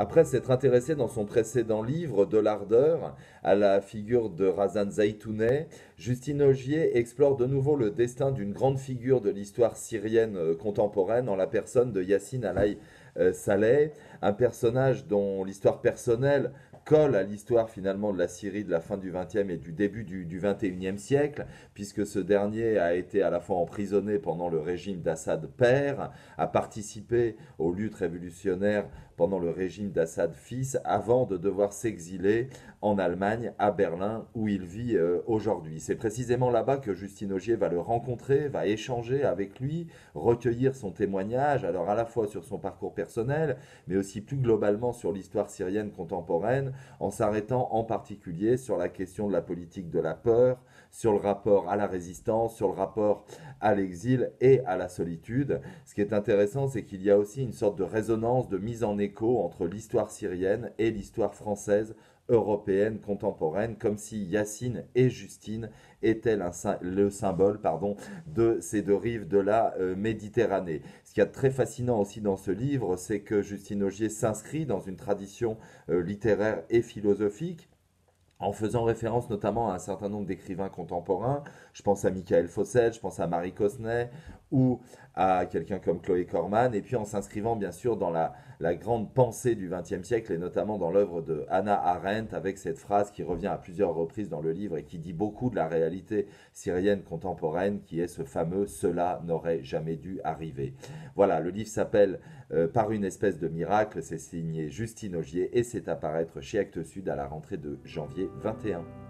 Après s'être intéressé dans son précédent livre de l'ardeur à la figure de Razan Zaitouneh, Justine Ogier explore de nouveau le destin d'une grande figure de l'histoire syrienne contemporaine en la personne de Yassine Saleh, un personnage dont l'histoire personnelle colle à l'histoire finalement de la Syrie de la fin du XXe et du début du XXIe siècle, puisque ce dernier a été à la fois emprisonné pendant le régime d'Assad père, a participé aux luttes révolutionnaires pendant le régime d'Assad fils, avant de devoir s'exiler en Allemagne, à Berlin, où il vit aujourd'hui. C'est précisément là-bas que Justine Ogier va le rencontrer, va échanger avec lui, recueillir son témoignage, alors à la fois sur son parcours personnel, mais aussi plus globalement sur l'histoire syrienne contemporaine, en s'arrêtant en particulier sur la question de la politique de la peur, sur le rapport à la résistance, sur le rapport à l'exil et à la solitude. Ce qui est intéressant, c'est qu'il y a aussi une sorte de résonance, de mise en écho entre l'histoire syrienne et l'histoire française européenne contemporaine, comme si Yacine et Justine étaient le symbole de ces deux rives de la Méditerranée. Ce qui est très fascinant aussi dans ce livre, c'est que Justine Ogier s'inscrit dans une tradition littéraire et philosophique en faisant référence notamment à un certain nombre d'écrivains contemporains. Je pense à Michael Fawcett, je pense à Marie Cosnay ou à quelqu'un comme Chloé Corman, et puis en s'inscrivant bien sûr dans la grande pensée du XXe siècle, et notamment dans l'œuvre de Hannah Arendt, avec cette phrase qui revient à plusieurs reprises dans le livre et qui dit beaucoup de la réalité syrienne contemporaine, qui est ce fameux « cela n'aurait jamais dû arriver ». Voilà, le livre s'appelle Par une espèce de miracle, c'est signé Justine Ogier et c'est à paraître chez Actes Sud à la rentrée de janvier 21.